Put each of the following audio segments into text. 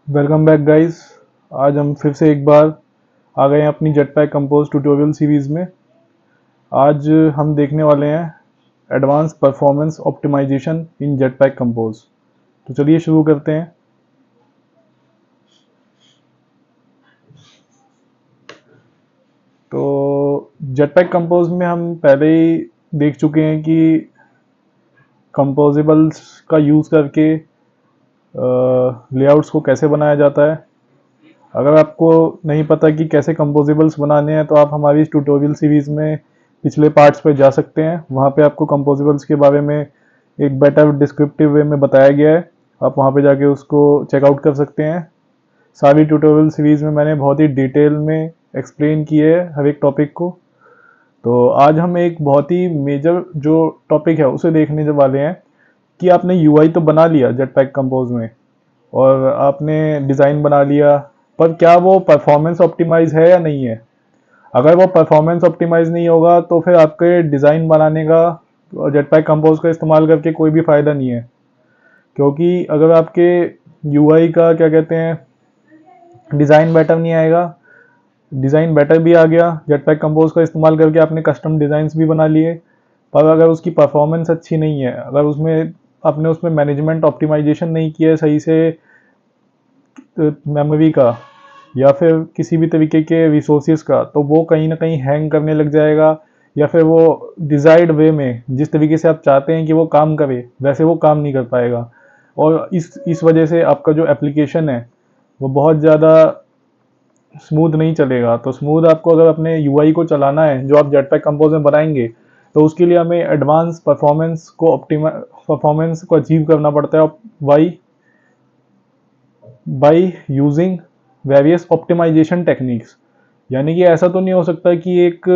Welcome back guys. आज हम फिर से एक बार आ गए हैं अपनी जेटपैक कंपोज ट्यूटोरियल सीरीज में। आज हम देखने वाले हैं एडवांस परफॉर्मेंस ऑप्टिमाइजेशन इन जेटपैक कंपोज। तो चलिए शुरू करते हैं। तो जेटपैक कंपोज में हम पहले ही देख चुके हैं कि कंपोजेबल्स का यूज़ करके लेआउट्स को कैसे बनाया जाता है। अगर आपको नहीं पता कि कैसे कंपोजेबल्स बनाने हैं तो आप हमारी इस ट्यूटोरियल सीरीज में पिछले पार्ट्स पे जा सकते हैं। वहाँ पे आपको कंपोजेबल्स के बारे में एक बेटर डिस्क्रिप्टिव वे में बताया गया है। आप वहाँ पे जाके उसको चेकआउट कर सकते हैं। सारी ट्यूटोरियल सीरीज में मैंने बहुत ही डिटेल में एक्सप्लेन किए है हर एक टॉपिक को। तो आज हम एक बहुत ही मेजर जो टॉपिक है उसे देखने वाले हैं कि आपने यूआई तो बना लिया जेटपैक कंपोज में और आपने डिज़ाइन बना लिया, पर क्या वो परफॉर्मेंस ऑप्टिमाइज है या नहीं है। अगर वो परफॉर्मेंस ऑप्टिमाइज नहीं होगा तो फिर आपके डिज़ाइन बनाने का जेटपैक कंपोज का इस्तेमाल करके कोई भी फ़ायदा नहीं है। क्योंकि अगर आपके यूआई का क्या कहते हैं डिज़ाइन बेटर नहीं आएगा, डिज़ाइन बेटर भी आ गया जेटपैक कंपोज का इस्तेमाल करके आपने कस्टम डिज़ाइंस भी बना लिए, पर अगर उसकी परफॉर्मेंस अच्छी नहीं है, अगर उसमें आपने उसमें मैनेजमेंट ऑप्टिमाइजेशन नहीं किया है सही से मेमोरी का या फिर किसी भी तरीके के रिसोर्सेज का, तो वो कहीं ना कहीं हैंग करने लग जाएगा या फिर वो डिज़ायर्ड वे में जिस तरीके से आप चाहते हैं कि वो काम करे वैसे वो काम नहीं कर पाएगा। और इस वजह से आपका जो एप्लीकेशन है वो बहुत ज़्यादा स्मूथ नहीं चलेगा। तो स्मूथ आपको अगर अपने यूआई को चलाना है जो आप जेटपैक कंपोज में बनाएंगे, तो उसके लिए हमें एडवांस परफॉर्मेंस को अचीव करना पड़ता है। Why by using various optimization techniques. यानी कि ऐसा तो नहीं हो सकता कि एक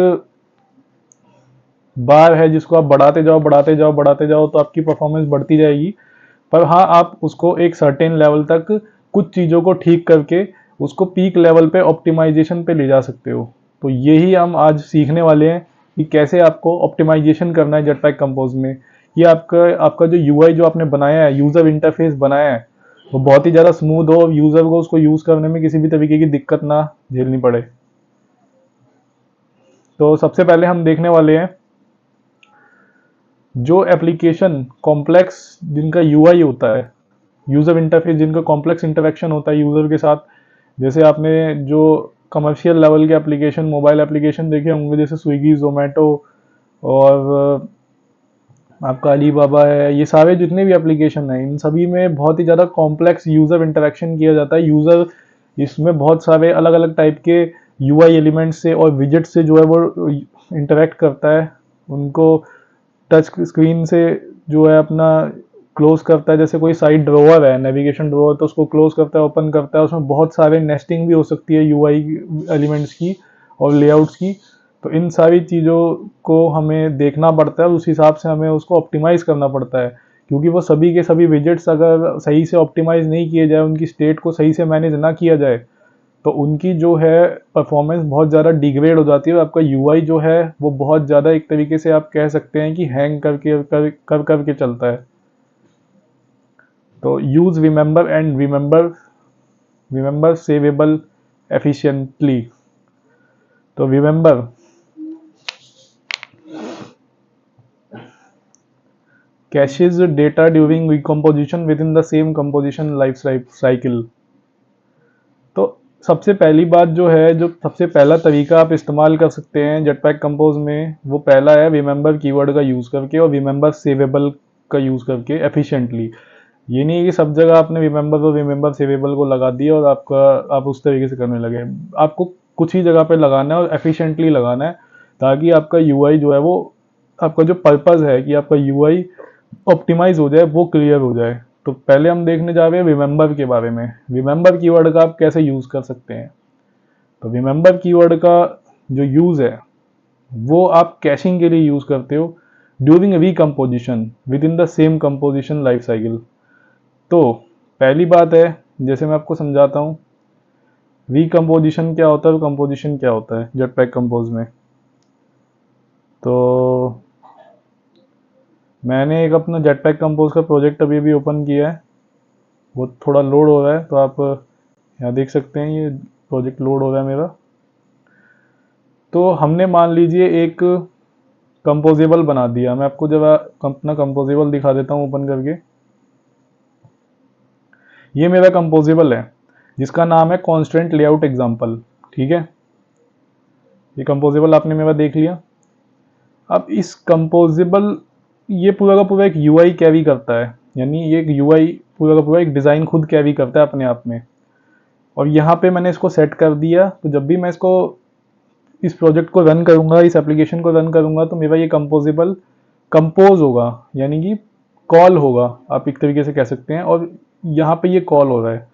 बार है जिसको आप बढ़ाते जाओ बढ़ाते जाओ बढ़ाते जाओ तो आपकी परफॉर्मेंस बढ़ती जाएगी। पर हाँ, आप उसको एक सर्टेन लेवल तक कुछ चीज़ों को ठीक करके उसको पीक लेवल पे ऑप्टिमाइजेशन पे ले जा सकते हो। तो यही हम आज सीखने वाले हैं कि कैसे आपको ऑप्टिमाइजेशन करना है जेटपैक कंपोज में। ये आपका आपका जो यूआई जो आपने बनाया है, यूज़र इंटरफेस बनाया है, वो बहुत ही ज़्यादा स्मूथ हो, यूज़र को उसको यूज़ करने में किसी भी तरीके की दिक्कत ना झेलनी पड़े। तो सबसे पहले हम देखने वाले हैं जो एप्लीकेशन कॉम्प्लेक्स जिनका यूआई होता है, यूज़र इंटरफेस जिनका कॉम्प्लेक्स इंटरेक्शन होता है यूज़र के साथ। जैसे आपने जो कमर्शियल लेवल के एप्लीकेशन, मोबाइल एप्लीकेशन देखे होंगे, जैसे स्विगी, जोमेटो और आपका अली बाबा है, ये सारे जितने भी एप्लीकेशन हैं इन सभी में बहुत ही ज़्यादा कॉम्प्लेक्स यूज़र इंटरेक्शन किया जाता है। यूज़र इसमें बहुत सारे अलग अलग टाइप के यूआई एलिमेंट से और विजेट से जो है वो इंटरेक्ट करता है। उनको टच स्क्रीन से जो है अपना क्लोज करता है। जैसे कोई साइड ड्रॉवर है, नेविगेशन ड्रॉवर, तो उसको क्लोज करता है, ओपन करता है। उसमें बहुत सारे नेस्टिंग भी हो सकती है यूआई एलिमेंट्स की और लेआउट्स की। तो इन सारी चीज़ों को हमें देखना पड़ता है, उस हिसाब से हमें उसको ऑप्टिमाइज़ करना पड़ता है। क्योंकि वो सभी के सभी विजेट्स अगर सही से ऑप्टिमाइज़ नहीं किए जाए, उनकी स्टेट को सही से मैनेज ना किया जाए, तो उनकी जो है परफॉर्मेंस बहुत ज़्यादा डिग्रेड हो जाती है और आपका यूआई जो है वो बहुत ज़्यादा एक तरीके से आप कह सकते हैं कि हैंग करके चलता है। तो use remember and remember saveable efficiently. तो remember caches data during recomposition within the same composition life cycle. तो सबसे पहली बात जो है, जो सबसे पहला तरीका आप इस्तेमाल कर सकते हैं जेटपैक कंपोज में, वो पहला है रिमेंबर कीवर्ड का यूज़ करके और रिमेंबर सेवेबल का यूज़ करके एफिशिएंटली। ये नहीं है कि सब जगह आपने रिमेंबर और रिमेंबर सेवेबल को लगा दिया और आप उस तरीके से करने लगे। आपको कुछ ही जगह पे लगाना है और एफिशिएंटली लगाना है, ताकि आपका यूआई जो है वो, आपका जो पर्पज़ है कि आपका यूआई ऑप्टिमाइज हो जाए, वो क्लियर हो जाए। तो पहले हम देखने जा रहे हैं रिमेंबर के बारे में। रिमेंबर कीवर्ड का आप कैसे यूज़ कर सकते हैं। तो रिमेंबर कीवर्ड का जो यूज़ है वो आप कैशिंग के लिए यूज़ करते हो during recomposition within the same composition life cycle. तो पहली बात है, जैसे मैं आपको समझाता हूँ रिकम्पोजिशन क्या होता है और कंपोजिशन क्या होता है जेटपैक कंपोज में। तो मैंने एक अपना जेटपैक कंपोज का प्रोजेक्ट अभी ओपन किया है, वो थोड़ा लोड हो रहा है, तो आप यहाँ देख सकते हैं ये प्रोजेक्ट लोड हो रहा है मेरा। तो हमने मान लीजिए एक कंपोजेबल बना दिया। मैं आपको जब अपना कंपोजेबल दिखा देता हूँ ओपन करके। ये मेरा कंपोजेबल है जिसका नाम है कॉन्स्टेंट लेआउट एग्जाम्पल। ठीक है, ये कंपोजेबल आपने मेरा देख लिया। अब इस कंपोजेबल, ये पूरा का पूरा एक यूआई कैरी करता है, यानी ये एक यूआई पूरा का पूरा एक डिज़ाइन खुद कैरी करता है अपने आप में। और यहाँ पे मैंने इसको सेट कर दिया, तो जब भी मैं इसको इस प्रोजेक्ट को रन करूँगा, इस एप्लीकेशन को रन करूँगा, तो मेरा ये कंपोजेबल कंपोज होगा, यानी कि कॉल होगा, आप एक तरीके से कह सकते हैं। और यहाँ पे ये कॉल हो रहा है।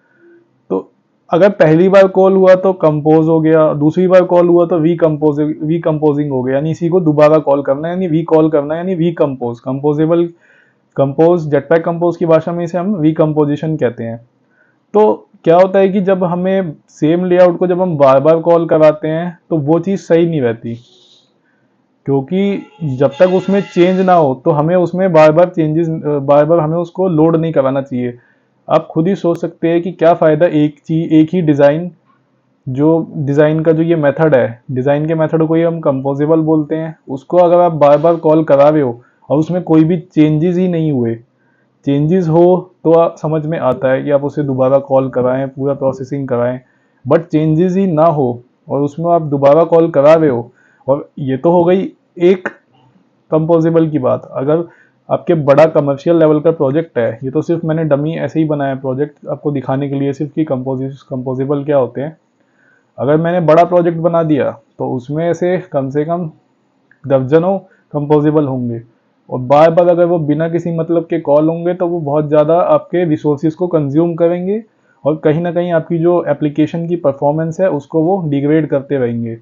तो अगर पहली बार कॉल हुआ तो कंपोज हो गया, दूसरी बार कॉल हुआ तो वी कंपोजिंग हो गया, यानी इसी को दोबारा कॉल करना है, यानी वी कॉल करना है, यानी we compose. Composable compose, Jetpack compose की भाषा में इसे हम वी कंपोजिशन कहते हैं। तो क्या होता है कि जब हमें सेम लेआउट को जब हम बार बार कॉल कराते हैं तो वो चीज़ सही नहीं रहती, क्योंकि जब तक उसमें चेंज ना हो तो हमें उसमें बार बार हमें उसको लोड नहीं कराना चाहिए। आप खुद ही सोच सकते हैं कि क्या फ़ायदा एक ही डिज़ाइन, जो डिज़ाइन का जो ये मेथड है, डिज़ाइन के मेथड को ही हम कंपोजेबल बोलते हैं, उसको अगर आप बार बार कॉल करा रहे हो और उसमें कोई भी चेंजेस ही नहीं हुए। चेंजेस हो तो समझ में आता है कि आप उसे दोबारा कॉल कराएं, पूरा प्रोसेसिंग कराएं। बट चेंजेस ही ना हो और उसमें आप दोबारा कॉल करा रहे हो, और ये तो हो गई एक कंपोजेबल की बात। अगर आपके बड़ा कमर्शियल लेवल का प्रोजेक्ट है, ये तो सिर्फ मैंने डमी ऐसे ही बनाया प्रोजेक्ट आपको दिखाने के लिए सिर्फ कि कंपोजेबल क्या होते हैं। अगर मैंने बड़ा प्रोजेक्ट बना दिया तो उसमें से कम दर्जनों कंपोजेबल होंगे, और बार बार अगर वो बिना किसी मतलब के कॉल होंगे तो वो बहुत ज़्यादा आपके रिसोर्सेज को कंज्यूम करेंगे, और कहीं ना कहीं आपकी जो एप्लीकेशन की परफॉर्मेंस है उसको वो डिग्रेड करते रहेंगे।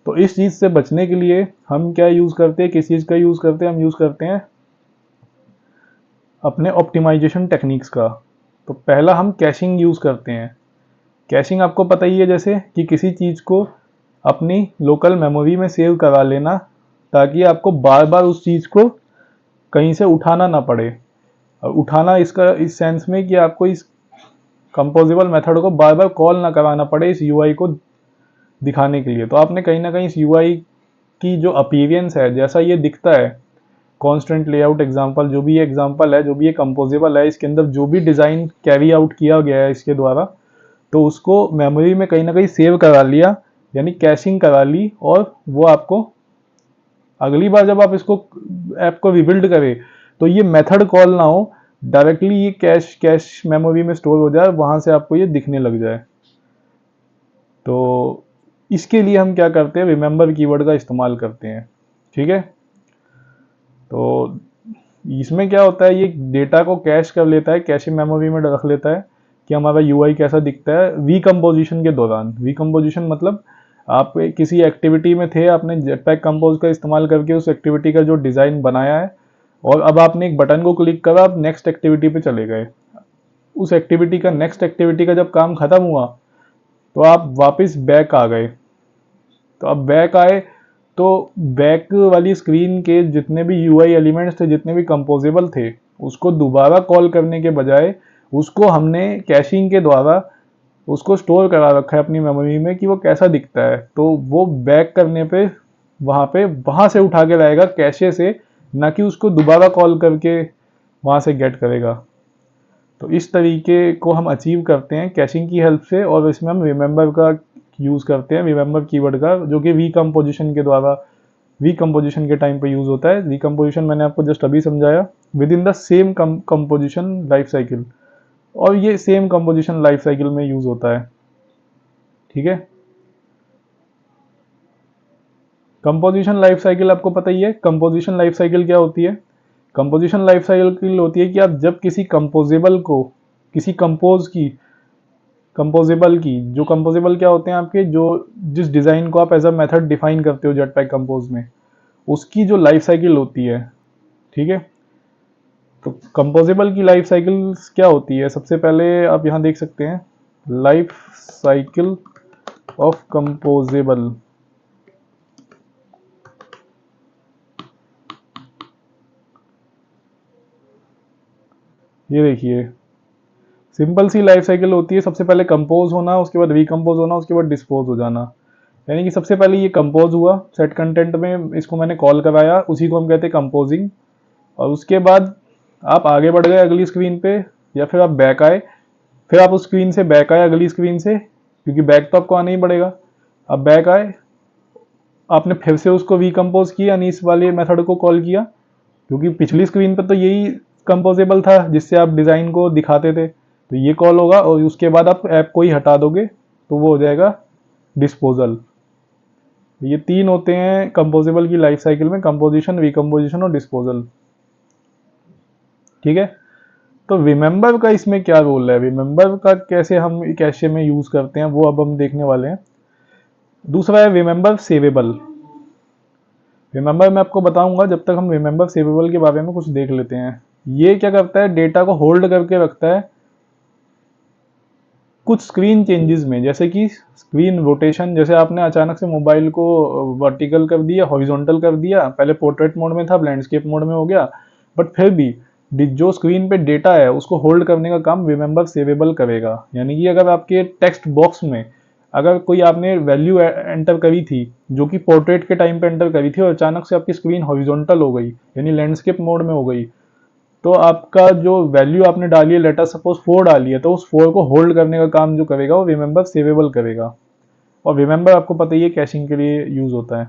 तो इस चीज़ से बचने के लिए हम क्या यूज़ करते हैं, किस चीज़ का यूज़ करते हैं, हम यूज़ करते हैं अपने ऑप्टिमाइजेशन टेक्निक्स का। तो पहला हम कैशिंग यूज़ करते हैं। कैशिंग आपको पता ही है, जैसे कि किसी चीज़ को अपनी लोकल मेमोरी में सेव करा लेना, ताकि आपको बार बार उस चीज़ को कहीं से उठाना ना पड़े। और उठाना इसका इस सेंस में कि आपको इस कंपोजेबल मेथड को बार बार कॉल ना कराना पड़े इस यूआई को दिखाने के लिए। तो आपने कहीं ना कहीं इस यूआई की जो अपीयरेंस है, जैसा ये दिखता है, कॉन्स्टेंट लेआउट एग्जाम्पल जो भी ये एग्जाम्पल है, जो भी ये कंपोजेबल है, इसके अंदर जो भी डिज़ाइन कैरी आउट किया गया है इसके द्वारा, तो उसको मेमोरी में कहीं ना कहीं सेव करा लिया, यानी कैशिंग करा ली। और वो आपको अगली बार जब आप इसको ऐप को रिबिल्ड करें तो ये मेथड कॉल ना हो, डायरेक्टली ये कैश कैश मेमोरी में स्टोर हो जाए, वहां से आपको ये दिखने लग जाए। तो इसके लिए हम क्या करते हैं, रिमेंबर कीवर्ड का इस्तेमाल करते हैं। ठीक है, तो इसमें क्या होता है, ये डेटा को कैश कर लेता है, कैश मेमोरी में रख लेता है कि हमारा यूआई कैसा दिखता है वी कंपोजिशन के दौरान। वी कंपोजिशन मतलब आप किसी एक्टिविटी में थे, आपने जेटपैक कंपोज का इस्तेमाल करके उस एक्टिविटी का जो डिज़ाइन बनाया है, और अब आपने एक बटन को क्लिक करा, आप नेक्स्ट एक्टिविटी पे चले गए। उस एक्टिविटी का नेक्स्ट एक्टिविटी का जब काम खत्म हुआ तो आप वापस बैक आ गए। तो अब बैक आए तो बैक वाली स्क्रीन के जितने भी यूआई एलिमेंट्स थे, जितने भी कंपोजेबल थे, उसको दोबारा कॉल करने के बजाय उसको हमने कैशिंग के द्वारा उसको स्टोर करा रखा है अपनी मेमोरी में कि वो कैसा दिखता है। तो वो बैक करने पे वहां से उठा के लाएगा कैशे से, ना कि उसको दोबारा कॉल करके वहां से गेट करेगा। तो इस तरीके को हम अचीव करते हैं कैशिंग की हेल्प से, और इसमें हम रिमेंबर का यूज़ करते हैं, रिमेंबर कीवर्ड का, जो कि वी कंपोजिशन के द्वारा वी कंपोजिशन के टाइम पे यूज़ होता है। वी कंपोजिशन मैंने आपको जस्ट अभी समझाया, with in the same composition life cycle, और ये सेम कंपोजिशन लाइफ साइकिल में यूज़ होता है। ठीक है, कंपोजिशन लाइफ साइकिल आपको पता ही है। कंपोजिशन लाइफ साइकिल क्या होती है? कंपोजिशन लाइफ साइकिल होती है कि आप जब किसी कंपोजेबल को, किसी कंपोजेबल की जो कंपोजेबल क्या होते हैं आपके, जो जिस डिज़ाइन को आप एज अ मेथड डिफाइन करते हो जेटपैक कंपोज में, उसकी जो लाइफ साइकिल होती है। ठीक है, तो कंपोजेबल की लाइफ साइकिल क्या होती है, सबसे पहले आप यहाँ देख सकते हैं लाइफ साइकिल ऑफ कंपोजेबल। ये देखिए, सिंपल सी लाइफ साइकिल होती है, सबसे पहले कंपोज होना, उसके बाद रिकम्पोज होना, उसके बाद डिस्पोज हो जाना। यानी कि सबसे पहले ये कंपोज हुआ सेट कंटेंट में, इसको मैंने कॉल कराया, उसी को हम कहते हैं कंपोजिंग। और उसके बाद आप आगे बढ़ गए अगली स्क्रीन पे, या फिर आप बैक आए, फिर आप उस स्क्रीन से बैक आए अगली स्क्रीन से, क्योंकि बैक तो आपको आना ही पड़ेगा। अब बैक आए, आपने फिर से उसको रिकम्पोज किया, यानी इस वाले मेथड को कॉल किया, क्योंकि पिछली स्क्रीन पर तो यही कंपोजेबल था जिससे आप डिज़ाइन को दिखाते थे, तो ये कॉल होगा। और उसके बाद आप ऐप को ही हटा दोगे तो वो हो जाएगा डिस्पोजल। ये तीन होते हैं कंपोजेबल की लाइफ साइकिल में, कंपोजिशन, रिकम्पोजिशन और डिस्पोजल। ठीक है, तो रिमेंबर का इसमें क्या रोल है, रिमेंबर का कैसे हम कैशे में यूज करते हैं, वो अब हम देखने वाले हैं। दूसरा है रिमेंबर सेवेबल। रिमेंबर मैं आपको बताऊंगा, जब तक हम रिमेंबर सेवेबल के बारे में कुछ देख लेते हैं। ये क्या करता है, डेटा को होल्ड करके रखता है कुछ स्क्रीन चेंजेस में, जैसे कि स्क्रीन रोटेशन। जैसे आपने अचानक से मोबाइल को वर्टिकल कर दिया, हॉरिजॉन्टल कर दिया, पहले पोर्ट्रेट मोड में था, अब लैंडस्केप मोड में हो गया, बट फिर भी जो स्क्रीन पे डेटा है उसको होल्ड करने का काम रिमेंबर सेवेबल करेगा। यानी कि अगर आपके टेक्स्ट बॉक्स में अगर कोई आपने वैल्यू एंटर करी थी जो कि पोर्ट्रेट के टाइम पे एंटर करी थी, और अचानक से आपकी स्क्रीन हॉरिजॉन्टल हो गई, यानी लैंडस्केप मोड में हो गई, तो आपका जो वैल्यू आपने डाली है, लेटर सपोज 4 डाली है, तो उस 4 को होल्ड करने का काम जो करेगा वो रिमेंबर सेवेबल करेगा। और रिमेंबर आपको पता ही है कैशिंग के लिए यूज होता है।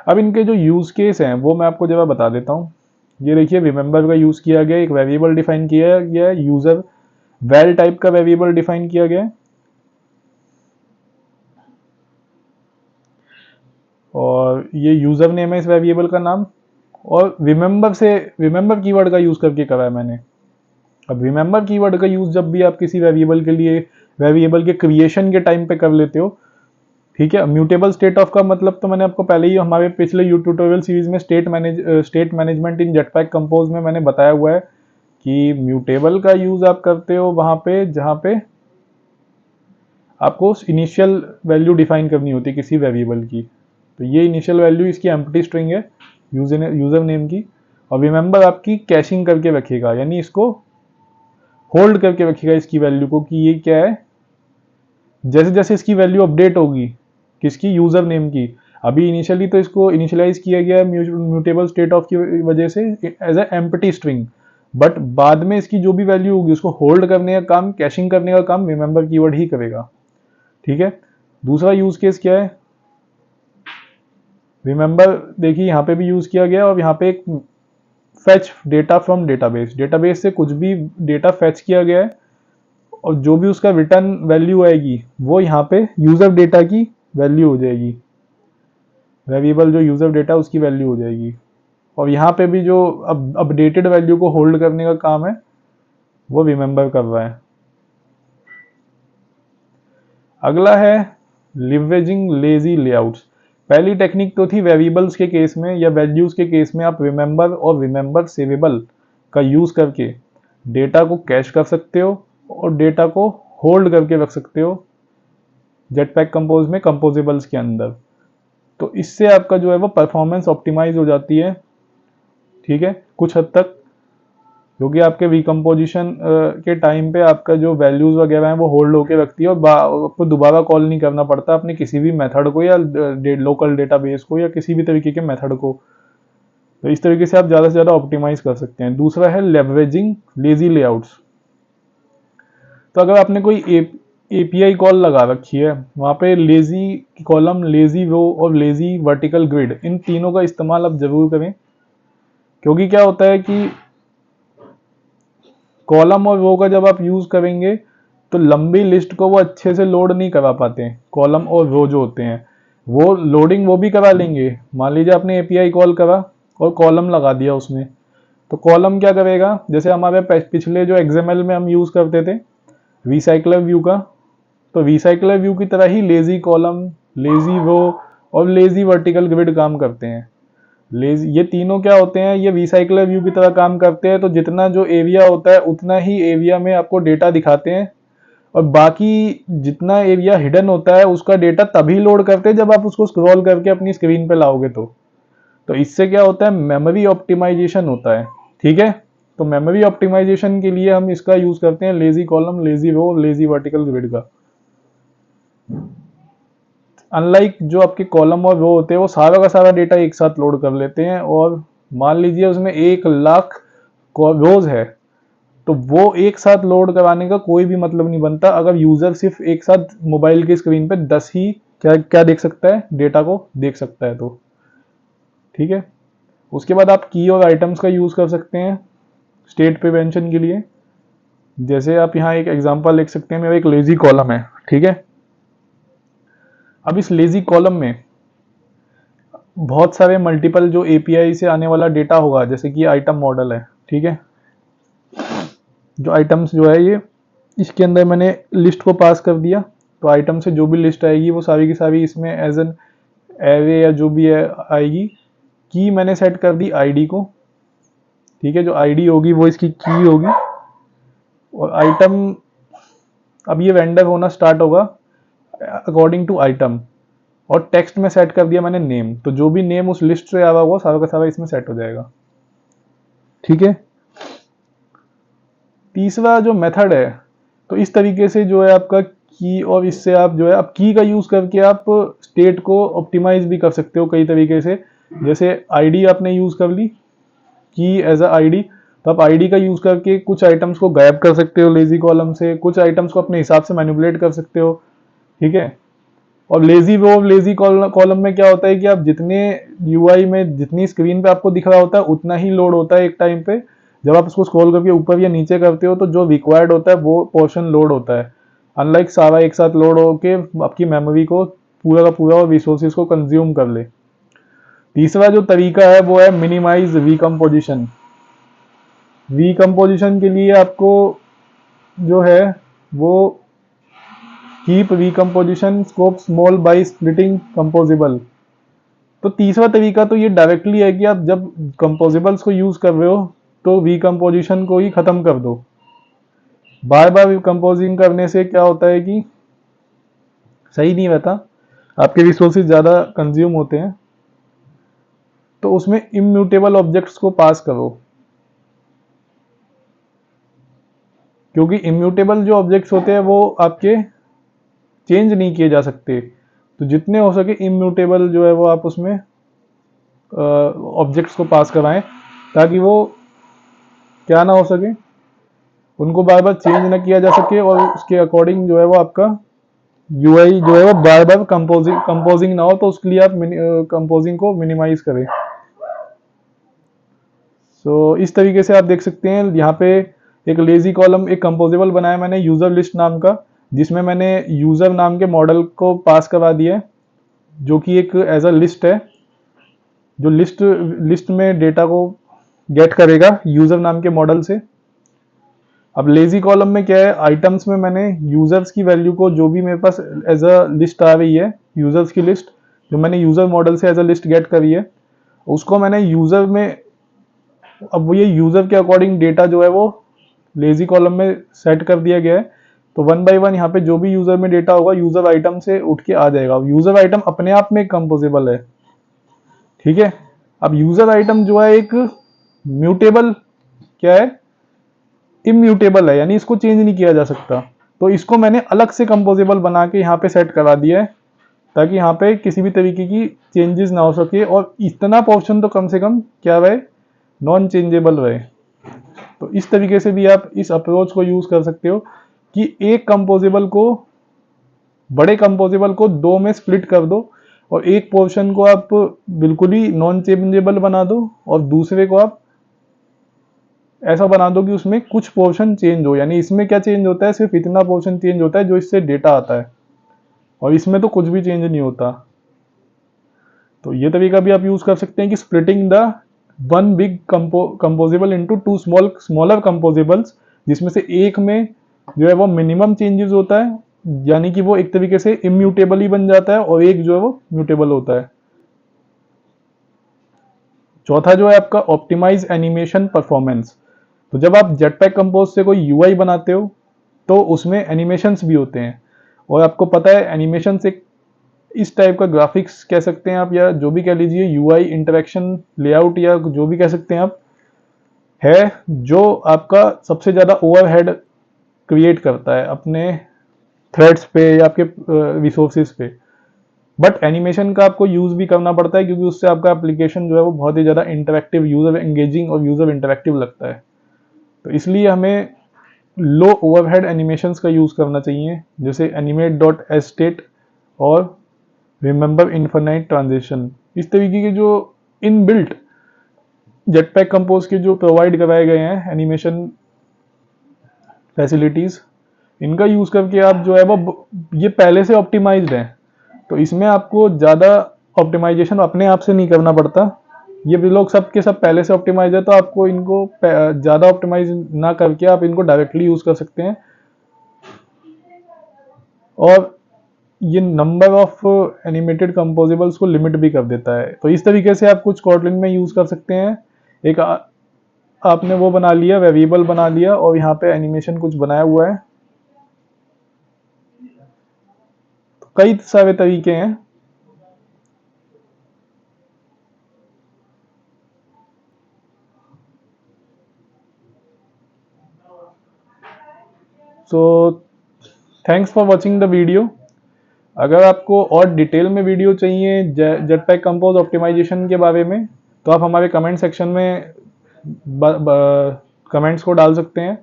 अब इनके जो यूज केस हैं वो मैं आपको जरा बता देता हूँ। ये देखिए, रिमेंबर का यूज किया गया, एक वेरिएबल डिफाइन किया गया है, यूजर वैल टाइप का वेरिएबल डिफाइन किया गया है, और ये यूजर नेम है इस वेरिएबल का नाम। और रिमेंबर कीवर्ड का यूज करके करा है मैंने। अब रिमेंबर कीवर्ड का यूज जब भी आप किसी वेरिएबल के लिए, वेरिएबल के क्रिएशन के टाइम पे कर लेते हो, ठीक है। म्यूटेबल स्टेट ऑफ का मतलब तो मैंने आपको पहले ही हमारे पिछले ट्यूटोरियल सीरीज में स्टेट मैनेजमेंट इन जेटपैक कंपोज में मैंने बताया हुआ है कि म्यूटेबल का यूज आप करते हो वहां पे जहां पे आपको इनिशियल वैल्यू डिफाइन करनी होती है किसी वेरिएबल की। तो ये इनिशियल वैल्यू इसकी एम्प्टी स्ट्रिंग है यूजर नेम की। और रिमेंबर आपकी कैशिंग करके रखेगा, यानी इसको होल्ड करके रखेगा इसकी वैल्यू को, कि ये क्या है। जैसे जैसे इसकी वैल्यू अपडेट होगी, किसकी, यूजर नेम की, अभी इनिशियली तो इसको इनिशियलाइज किया गया है म्यूटेबल स्टेट ऑफ की वजह से as a empty string, but बाद में इसकी जो भी वैल्यू होगी उसको होल्ड करने का काम, कैशिंग करने का काम रिमेंबर कीवर्ड ही करेगा। ठीक है, दूसरा यूज केस क्या है, रिमेंबर देखिए यहाँ पे भी यूज किया गया, और यहाँ पे एक fetch data from database, database से कुछ भी डेटा फेच किया गया है, और जो भी उसका रिटर्न वैल्यू आएगी वो यहाँ पे यूजर डेटा की वैल्यू हो जाएगी, वेरिएबल जो यूजर डेटा उसकी वैल्यू हो जाएगी। और यहाँ पे भी जो अपडेटेड वैल्यू को होल्ड करने का काम है वो रिमेंबर कर रहा है। अगला है लिवरेजिंग लेजी लेआउट्स। पहली टेक्निक तो थी वेरिएबल्स के केस में या वैल्यूज के केस में आप रिमेंबर और रिमेंबर सेवेबल का यूज करके डेटा को कैश कर सकते हो और डेटा को होल्ड करके रख सकते हो जेटपैक कंपोज में, कंपोजेबल्स के अंदर। तो इससे आपका जो है वो परफॉर्मेंस ऑप्टिमाइज हो जाती है, ठीक है, कुछ हद तक, क्योंकि आपके रिकम्पोजिशन के टाइम पे आपका जो वैल्यूज वगैरह हैं वो होल्ड होके रखती है, और आपको दोबारा कॉल नहीं करना पड़ता अपने किसी भी मेथड को, या लोकल डेटाबेस को, या किसी भी तरीके के मेथड को। तो इस तरीके से आप ज़्यादा से ज़्यादा ऑप्टिमाइज कर सकते हैं। दूसरा है लेवरेजिंग लेजी लेआउट्स। तो अगर आपने कोई एपीआई कॉल लगा रखी है, वहाँ पे लेजी कॉलम, लेजी रो और लेजी वर्टिकल ग्रिड, इन तीनों का इस्तेमाल आप जरूर करें। क्योंकि क्या होता है कि कॉलम और रो का जब आप यूज करेंगे तो लंबी लिस्ट को वो अच्छे से लोड नहीं करा पाते। कॉलम और रो जो होते हैं वो लोडिंग वो भी करा लेंगे। मान लीजिए आपने एपीआई कॉल करा और कॉलम लगा दिया उसमें, तो कॉलम क्या करेगा, जैसे हमारे पिछले जो एक्सएमएल में हम यूज करते थे रिसाइकलर व्यू का, तो रिसाइकलर व्यू की तरह ही लेजी कॉलम, लेजी रो और लेजी वर्टिकल ग्रिड काम करते हैं। लेजी, ये तीनों क्या होते हैं, ये रिसाइकलर व्यू की तरह काम करते हैं। तो जितना जो एरिया होता है उतना ही एरिया में आपको डेटा दिखाते हैं, और बाकी जितना एरिया हिडन होता है उसका डेटा तभी लोड करते हैं जब आप उसको स्क्रॉल करके अपनी स्क्रीन पे लाओगे। तो इससे क्या होता है, मेमोरी ऑप्टिमाइजेशन होता है। ठीक है, तो मेमोरी ऑप्टिमाइजेशन के लिए हम इसका यूज करते हैं लेजी कॉलम, लेजी रो, लेजी वर्टिकल ग्रिड का। अनलाइक जो आपके कॉलम और रो होते हैं वो सारा का सारा डेटा एक साथ लोड कर लेते हैं, और मान लीजिए उसमें 1 लाख रोज है, तो वो एक साथ लोड कराने का कोई भी मतलब नहीं बनता अगर यूजर सिर्फ एक साथ मोबाइल की स्क्रीन पे 10 ही क्या क्या देख सकता है, डेटा को देख सकता है। तो ठीक है, उसके बाद आप की और आइटम्स का यूज कर सकते हैं स्टेट प्रिवेंशन के लिए। जैसे आप यहाँ एक एग्जांपल लिख सकते हैं, मेरा एक लेजी कॉलम है, ठीक है। अब इस लेजी कॉलम में बहुत सारे मल्टीपल जो एपीआई से आने वाला डेटा होगा, जैसे कि आइटम मॉडल है, ठीक है। जो आइटम्स जो है ये इसके अंदर मैंने लिस्ट को पास कर दिया, तो आइटम से जो भी लिस्ट आएगी वो सारी की सारी इसमें एज एन एरे या जो भी है आएगी। की मैंने सेट कर दी आईडी को, ठीक है। जो आईडी होगी वो इसकी की होगी, और आइटम अब ये वेंडर होना स्टार्ट होगा अकॉर्डिंग टू आइटम, और टेक्स्ट में सेट कर दिया मैंने नेम, तो जो भी नेम उस लिस्ट से आया हुआ सारा का सारा इसमें सेट हो जाएगा, ठीक है। तीसरा जो मेथड है, तो इस तरीके से जो है आपका की, और इससे आप जो है आप की का यूज करके आप स्टेट को ऑप्टिमाइज भी कर सकते हो कई तरीके से। जैसे आईडी आपने यूज कर ली की एज अ आईडी, तो आप आईडी का यूज करके कुछ आइटम्स को गायब कर सकते हो लेजी कॉलम से, कुछ आइटम्स को अपने हिसाब से मैनिपुलेट कर सकते हो, ठीक है। और लेजी वो लेजी कॉलम में क्या होता है कि आप जितने यूआई में जितनी स्क्रीन पे आपको दिख रहा होता है उतना ही लोड होता है एक टाइम पे। जब आप उसको स्क्रॉल करके ऊपर या नीचे करते हो तो जो रिक्वायर्ड होता है वो पोर्शन लोड होता है, अनलाइक सारा एक साथ लोड होके आपकी मेमोरी को पूरा का पूरा और रिसोर्सेज को कंज्यूम कर ले। तीसरा जो तरीका है वो है मिनिमाइज रिकम्पोजिशन। रिकम्पोजिशन के लिए आपको जो है वो keep recomposition scope small by splitting composable. तो तीसरा तरीका तो ये डायरेक्टली है कि आप जब कंपोजिबल्स को यूज कर रहे हो तो रिकम्पोजिशन को ही खत्म कर दो। बार बार कंपोजिंग करने से क्या होता है कि सही नहीं रहता, आपके रिसोर्सेज ज्यादा कंज्यूम होते हैं। तो उसमें इम्यूटेबल ऑब्जेक्ट्स को पास करो, क्योंकि इम्यूटेबल जो ऑब्जेक्ट्स होते हैं वो आपके चेंज नहीं किए जा सकते। तो जितने हो सके इम्यूटेबल जो है वो आप उसमें ऑब्जेक्ट्स को पास कराएं, ताकि वो क्या ना हो सके, उनको बार बार चेंज ना किया जा सके, और उसके अकॉर्डिंग जो है वो आपका यूआई जो है वो बार बार कंपोजिंग ना हो, तो उसके लिए आप कंपोजिंग को मिनिमाइज करें। सो इस तरीके से आप देख सकते हैं यहाँ पे एक लेजी कॉलम, एक कंपोजेबल बनाया मैंने यूजर लिस्ट नाम का, जिसमें मैंने यूजर नाम के मॉडल को पास करवा दिया है, जो कि एक एज अ लिस्ट है, जो लिस्ट में डेटा को गेट करेगा यूजर नाम के मॉडल से। अब लेजी कॉलम में क्या है, आइटम्स में मैंने यूजर्स की वैल्यू को, जो भी मेरे पास एज अ लिस्ट आ रही है यूजर्स की लिस्ट, जो मैंने यूजर मॉडल से एज अ लिस्ट गेट करी है, उसको मैंने यूजर में, अब वो ये यूजर के अकॉर्डिंग डेटा जो है वो लेजी कॉलम में सेट कर दिया गया है। तो वन बाय वन यहाँ पे जो भी यूजर में डेटा होगा यूजर आइटम से उठ के आ जाएगा। यूजर आइटम अपने आप में कंपोजेबल है, ठीक है। अब यूजर आइटम जो है एक म्यूटेबल क्या है, इम्यूटेबल है, यानी इसको चेंज नहीं किया जा सकता। तो इसको मैंने अलग से कंपोजेबल बना के यहाँ पे सेट करा दिया है, ताकि यहाँ पे किसी भी तरीके की चेंजेस ना हो सके, और इतना पोर्शन तो कम से कम क्या रहे, नॉन चेंजेबल रहे। तो इस तरीके से भी आप इस अप्रोच को यूज कर सकते हो कि एक कंपोजेबल को, बड़े कंपोजेबल को दो में स्प्लिट कर दो, और एक पोर्शन को आप बिल्कुल ही नॉन चेंजेबल बना दो, और दूसरे को आप ऐसा बना दो कि उसमें कुछ पोर्शन चेंज हो। यानी इसमें क्या चेंज होता है, सिर्फ इतना पोर्शन चेंज होता है जो इससे डेटा आता है, और इसमें तो कुछ भी चेंज नहीं होता। तो ये तरीका भी आप यूज कर सकते हैं कि splitting the one big composable into two smaller composables, जिसमें से एक में जो है वो मिनिमम चेंजेस होता है, यानी कि वो एक तरीके से इम्यूटेबल ही बन जाता है, और एक जो है वो म्यूटेबल होता है। चौथा जो है आपका ऑप्टिमाइज एनिमेशन परफॉर्मेंस। तो जब आप जेटपैक कंपोज से कोई यूआई बनाते हो तो उसमें एनिमेशंस भी होते हैं, और आपको पता है एनिमेशन से इस टाइप का ग्राफिक्स कह सकते हैं आप, या जो भी कह लीजिए यूआई इंटरेक्शन लेआउट, या जो भी कह सकते हैं आप, है जो आपका सबसे ज़्यादा ओवरहेड क्रिएट करता है अपने थ्रेड्स पे या आपके रिसोर्सेज पे। बट एनिमेशन का आपको यूज़ भी करना पड़ता है, क्योंकि उससे आपका एप्लीकेशन जो है वो बहुत ही ज़्यादा इंटरेक्टिव, यूज़र एंगेजिंग और यूज़र इंटरेक्टिव लगता है। तो इसलिए हमें लो ओवरहेड एनिमेशंस का यूज़ करना चाहिए, जैसे animate.state और रिमेंबर इनफाइनाइट ट्रांजिशन। इस तरीके के जो इनबिल्ट जेटपैक कंपोज के जो प्रोवाइड कराए गए हैं एनिमेशन फैसिलिटीज़, इनका यूज़ करके आप जो है वो ये पहले से ऑप्टिमाइज्ड हैं, तो इसमें आपको ज़्यादा ऑप्टिमाइजेशन अपने आप से नहीं करना पड़ता। ये भी लोग सब के सब पहले से ऑप्टिमाइज है, तो आपको इनको ज़्यादा ऑप्टिमाइज ना करके आप इनको डायरेक्टली यूज़ कर सकते हैं। और ये नंबर ऑफ एनिमेटेड कंपोजेबल्स को लिमिट भी कर देता है। तो इस तरीके से आप कुछ कोटलिन में यूज़ कर सकते हैं। एक आपने वो बना लिया, वेरिएबल बना लिया और यहाँ पे एनिमेशन कुछ बनाया हुआ है। तो कई सारे तरीके हैं। So thanks for watching the video. अगर आपको और डिटेल में वीडियो चाहिए जेटपैक कंपोज ऑप्टिमाइजेशन के बारे में, तो आप हमारे कमेंट सेक्शन में कमेंट्स को डाल सकते हैं।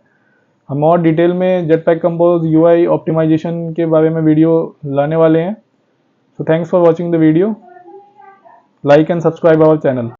हम और डिटेल में जेटपैक कंपोज यूआई ऑप्टिमाइजेशन के बारे में वीडियो लाने वाले हैं। So thanks for watching the video. Like and subscribe our channel.